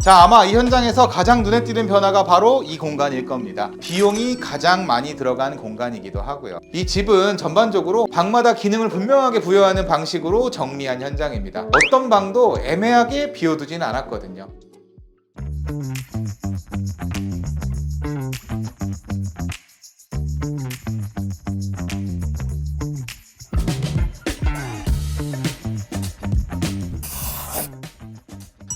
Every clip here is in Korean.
자, 아마 이 현장에서 가장 눈에 띄는 변화가 바로 이 공간일 겁니다. 비용이 가장 많이 들어간 공간이기도 하고요. 이 집은 전반적으로 방마다 기능을 분명하게 부여하는 방식으로 정리한 현장입니다. 어떤 방도 애매하게 비워두진 않았거든요.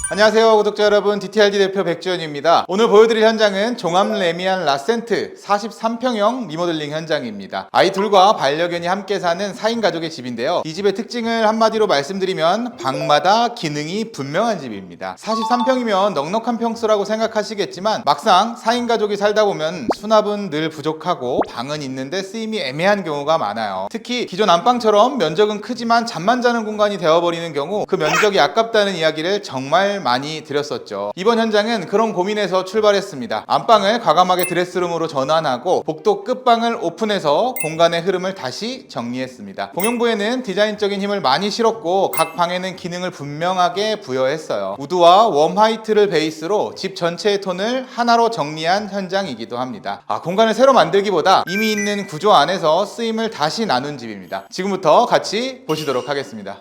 안녕하세요 구독자 여러분, DTRD 대표 백주현입니다. 오늘 보여드릴 현장은 종합 레미안 라센트 43평형 리모델링 현장입니다. 아이 둘과 반려견이 함께 사는 4인 가족의 집인데요. 이 집의 특징을 한마디로 말씀드리면 방마다 기능이 분명한 집입니다. 43평이면 넉넉한 평수라고 생각하시겠지만 막상 4인 가족이 살다 보면 수납은 늘 부족하고 방은 있는데 쓰임이 애매한 경우가 많아요. 특히 기존 안방처럼 면적은 크지만 잠만 자는 공간이 되어버리는 경우 그 면적이 아깝다는 이야기를 정말 많이 드렸었죠. 이번 현장은 그런 고민에서 출발했습니다. 안방을 과감하게 드레스룸으로 전환하고 복도 끝방을 오픈해서 공간의 흐름을 다시 정리했습니다. 공용부에는 디자인적인 힘을 많이 실었고 각 방에는 기능을 분명하게 부여했어요. 우드와 웜 화이트를 베이스로 집 전체의 톤을 하나로 정리한 현장이기도 합니다. 공간을 새로 만들기보다 이미 있는 구조 안에서 쓰임을 다시 나눈 집입니다. 지금부터 같이 보시도록 하겠습니다.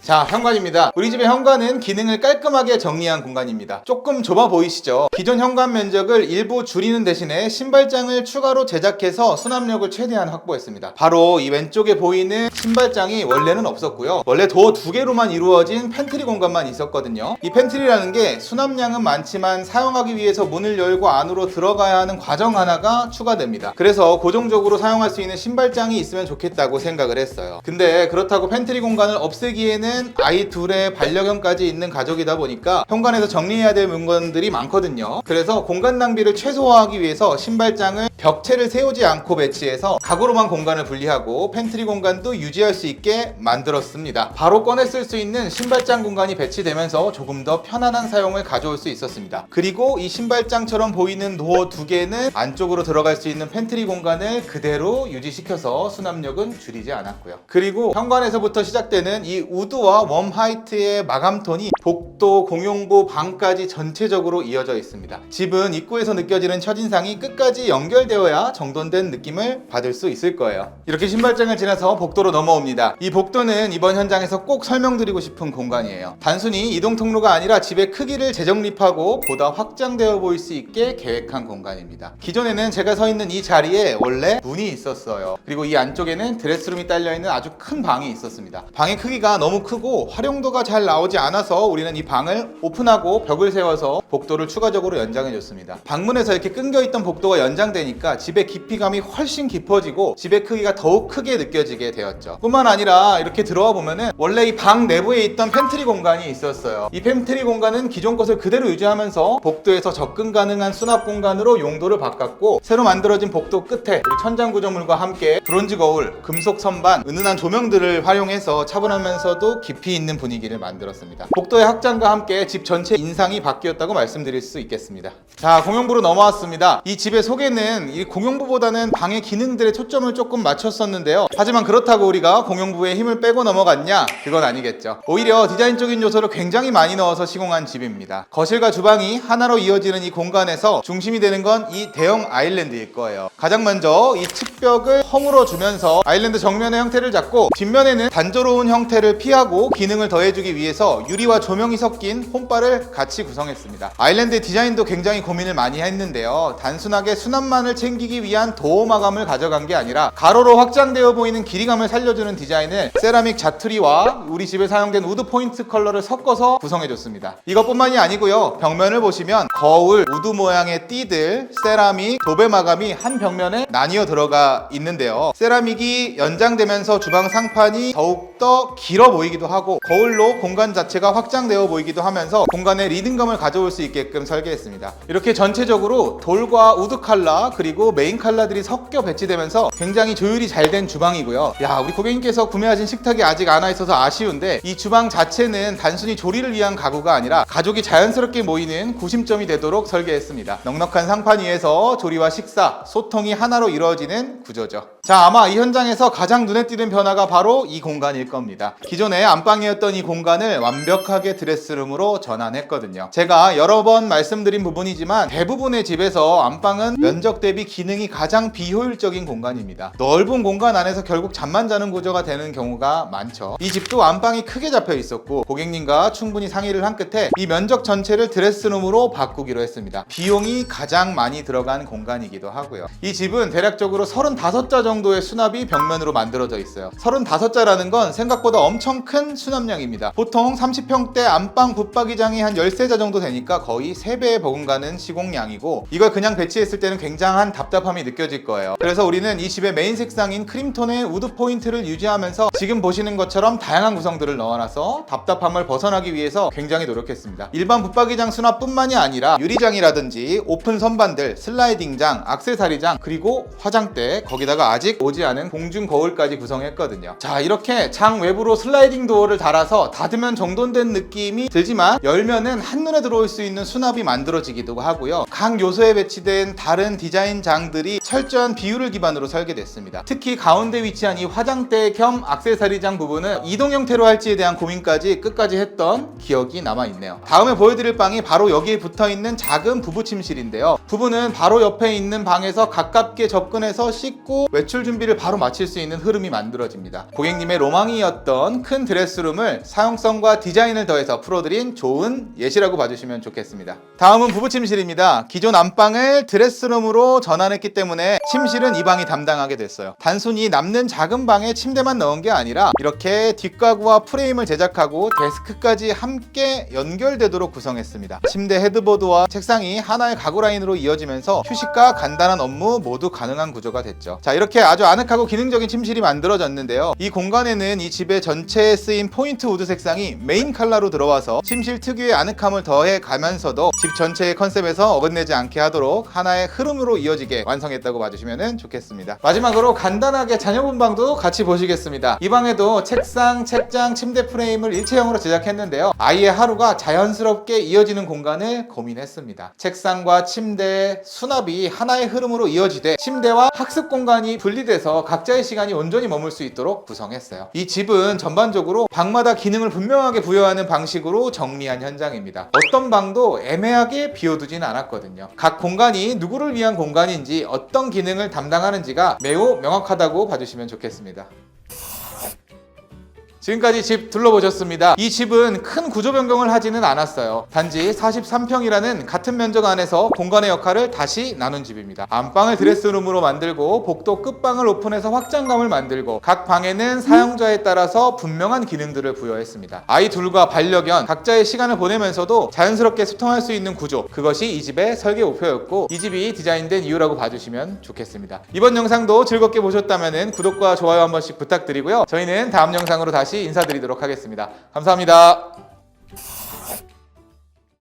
자, 현관입니다. 우리 집의 현관은 기능을 깔끔하게 정리한 공간입니다. 조금 좁아 보이시죠? 기존 현관 면적을 일부 줄이는 대신에 신발장을 추가로 제작해서 수납력을 최대한 확보했습니다. 바로 이 왼쪽에 보이는 신발장이 원래는 없었고요. 원래 도어 2개로만 이루어진 팬트리 공간만 있었거든요. 이 팬트리라는 게 수납량은 많지만 사용하기 위해서 문을 열고 안으로 들어가야 하는 과정 하나가 추가됩니다. 그래서 고정적으로 사용할 수 있는 신발장이 있으면 좋겠다고 생각을 했어요. 근데 그렇다고 팬트리 공간을 없애기에는 아이 둘의 반려견까지 있는 가족이다 보니까 현관에서 정리해야 될 물건들이 많거든요. 그래서 공간 낭비를 최소화하기 위해서 신발장을 벽체를 세우지 않고 배치해서 가구로만 공간을 분리하고 팬트리 공간도 유지할 수 있게 만들었습니다. 바로 꺼내 쓸 수 있는 신발장 공간이 배치되면서 조금 더 편안한 사용을 가져올 수 있었습니다. 그리고 이 신발장처럼 보이는 도어 2개는 안쪽으로 들어갈 수 있는 팬트리 공간을 그대로 유지시켜서 수납력은 줄이지 않았고요. 그리고 현관에서부터 시작되는 이 우드와 웜 화이트의 마감톤이 복도, 공용부, 방까지 전체적으로 이어져 있습니다. 집은 입구에서 느껴지는 첫인상이 끝까지 연결되어야 정돈된 느낌을 받을 수 있을 거예요. 이렇게 신발장을 지나서 복도로 넘어옵니다. 이 복도는 이번 현장에서 꼭 설명드리고 싶은 공간이에요. 단순히 이동 통로가 아니라 집의 크기를 재정립하고 보다 확장되어 보일 수 있게 계획한 공간입니다. 기존에는 제가 서 있는 이 자리에 원래 문이 있었어요. 그리고 이 안쪽에는 드레스룸이 딸려있는 아주 큰 방이 있었습니다. 방의 크기가 너무 크고 활용도가 잘 나오지 않아서 우리는 이 방을 오픈하고 벽을 세워서 복도를 추가적으로 연장해줬습니다. 방문에서 이렇게 끊겨있던 복도가 연장되니까 집의 깊이감이 훨씬 깊어지고 집의 크기가 더욱 크게 느껴지게 되었죠. 뿐만 아니라 이렇게 들어와 보면은 원래 이 방 내부에 있던 팬트리 공간이 있었어요. 이 팬트리 공간은 기존 것을 그대로 유지하면서 복도에서 접근 가능한 수납 공간으로 용도를 바꿨고 새로 만들어진 복도 끝에 우리 천장 구조물과 함께 브론즈 거울, 금속 선반, 은은한 조명들을 활용해서 차분하면서도 깊이 있는 분위기를 만들었습니다. 복도의 확장과 함께 집 전체 인상이 바뀌었다고 말씀드릴 수 있겠습니다. 자, 공용부로 넘어왔습니다. 이 집의 소개는 이 공용부보다는 방의 기능들에 초점을 조금 맞췄었는데요. 하지만 그렇다고 우리가 공용부에 힘을 빼고 넘어갔냐? 그건 아니겠죠. 오히려 디자인적인 요소를 굉장히 많이 넣어서 시공한 집입니다. 거실과 주방이 하나로 이어지는 이 공간에서 중심이 되는 건 이 대형 아일랜드일 거예요. 가장 먼저 이 측벽을 허물어 주면서 아일랜드 정면의 형태를 잡고 뒷면에는 단조로운 형태를 피하고 기능을 더해주기 위해서 유리와 조명이 섞인 홈바를 같이 구성했습니다. 아일랜드의 디자인도 굉장히 고민을 많이 했는데요. 단순하게 수납만을 챙기기 위한 도어 마감을 가져간 게 아니라 가로로 확장되어 보이는 길이감을 살려주는 디자인을 세라믹 자투리와 우리 집에 사용된 우드 포인트 컬러를 섞어서 구성해줬습니다. 이것뿐만이 아니고요. 벽면을 보시면 거울, 우드 모양의 띠들, 세라믹, 도배 마감이 한 벽면에 나뉘어 들어가 있는데요. 세라믹이 연장되면서 주방 상판이 더욱더 길어 보이기도 하고 거울로 공간 자체가 확장되어 보이기도 하면서 공간에 리듬감을 가져올 수 있게끔 설계했습니다. 이렇게 전체적으로 돌과 우드 컬러 그리고 메인 컬러들이 섞여 배치되면서 굉장히 조율이 잘 된 주방이고요. 우리 고객님께서 구매하신 식탁이 아직 안 와 있어서 아쉬운데 이 주방 자체는 단순히 조리를 위한 가구가 아니라 가족이 자연스럽게 모이는 구심점이 되도록 설계했습니다. 넉넉한 상판 위에서 조리와 식사, 소통이 하나로 이루어지는 구조죠. 자, 아마 이 현장에서 가장 눈에 띄는 변화가 바로 이 공간일 겁니다. 기존에 안방이었던 이 공간을 완벽하게 드레스룸으로 전환했거든요. 제가 여러 번 말씀드린 부분이지만 대부분의 집에서 안방은 면적 대비 기능이 가장 비효율적인 공간입니다. 넓은 공간 안에서 결국 잠만 자는 구조가 되는 경우가 많죠. 이 집도 안방이 크게 잡혀 있었고 고객님과 충분히 상의를 한 끝에 이 면적 전체를 드레스룸으로 바꾸기로 했습니다. 비용이 가장 많이 들어간 공간이기도 하고요. 이 집은 대략적으로 35자 정도의 수납이 벽면으로 만들어져 있어요. 35자라는 건 생각보다 엄청 큰 수납량입니다. 보통 30평대 안방 붙박이장이 한 13자 정도 되니까 거의 3배에 버금가는 시공량이고 이걸 그냥 배치했을 때는 굉장한 답답함이 느껴질 거예요. 그래서 우리는 이 집의 메인 색상인 크림톤의 우드 포인트를 유지하면서 지금 보시는 것처럼 다양한 구성들을 넣어놔서 답답함을 벗어나기 위해서 굉장히 노력했습니다. 일반 붙박이장 수납뿐만이 아니라 유리장이라든지 오픈 선반들, 슬라이딩장, 액세서리장, 그리고 화장대, 거기다가 아직 오지 않은 공중 거울까지 구성했거든요. 자, 이렇게 장 외부로 슬라이딩 도어를 달아서 닫으면 정돈된 느낌이 들지만 열면은 한눈에 들어올 수 있는 수납이 만들어지기도 하고요. 각 요소에 배치된 다른 디자인 장들이 철저한 비율을 기반으로 설계됐습니다. 특히 가운데 위치한 이 화장대 겸 액세서리장 부분은 이동 형태로 할지에 대한 고민까지 끝까지 했던 기억이 남아있네요. 다음에 보여드릴 방이 바로 여기에 붙어있는 작은 부부 침실인데요. 부부는 바로 옆에 있는 방에서 가깝게 접근해서 씻고 외출 준비를 바로 마칠 수 있는 흐름이 만들어집니다. 고객님의 로망이었던 큰 드레스룸을 사용성과 디자인을 더해서 풀어드린 좋은 예시라고 봐주시면 좋겠습니다. 다음은 부부 침실입니다. 기존 안방을 드레스룸으로 전환했기 때문에 침실은 이 방이 담당하게 됐어요. 단순히 남는 작은 방에 침대만 넣은 게 아니라 이렇게 뒷가구와 프레임을 제작하고 데스크까지 함께 연결되도록 구성했습니다. 침대 헤드보드와 책상이 하나의 가구 라인으로 이어지면서 휴식과 간단한 업무 모두 가능한 구조가 됐죠. 자, 이렇게 아주 아늑하고 기능적인 침실이 만들어졌는데요. 이 공간에는 이 집의 전체에 쓰인 포인트 우드 색상이 메인 컬러로 들어와서 침실 특유의 아늑함을 더해 가면서도 집 전체의 컨셉에서 어긋내지 않게 하도록 하나의 흐름으로 이어지게 완성했다고 봐주시면 좋겠습니다. 마지막으로 간단하게 자녀분 방도 같이 보시겠습니다. 이 방에도 책상, 책장, 침대 프레임을 일체형으로 제작했는데요. 아이의 하루가 자연스럽게 이어지는 공간을 고민했습니다. 책상과 침대, 수납이 하나의 흐름으로 이어지되 침대와 학습 공간이 분리돼서 각자의 시간이 온전히 머물 수 있도록 구성했어요. 이 집은 전반적으로 방마다 기능을 분명하게 부여하는 방식으로 정리한 현장입니다. 어떤 방도 애매하게 비워두진 않았거든요. 각 공간이 누구를 위한 공간인지 어떤 기능을 담당하는지가 매우 명확하다고 봐주시면 좋겠습니다. 지금까지 집 둘러보셨습니다. 이 집은 큰 구조 변경을 하지는 않았어요. 단지 43평이라는 같은 면적 안에서 공간의 역할을 다시 나눈 집입니다. 안방을 드레스룸으로 만들고 복도 끝방을 오픈해서 확장감을 만들고 각 방에는 사용자에 따라서 분명한 기능들을 부여했습니다. 아이 둘과 반려견 각자의 시간을 보내면서도 자연스럽게 소통할 수 있는 구조, 그것이 이 집의 설계 목표였고 이 집이 디자인된 이유라고 봐주시면 좋겠습니다. 이번 영상도 즐겁게 보셨다면 구독과 좋아요 한 번씩 부탁드리고요. 저희는 다음 영상으로 다시 인사드리도록 하겠습니다. 감사합니다.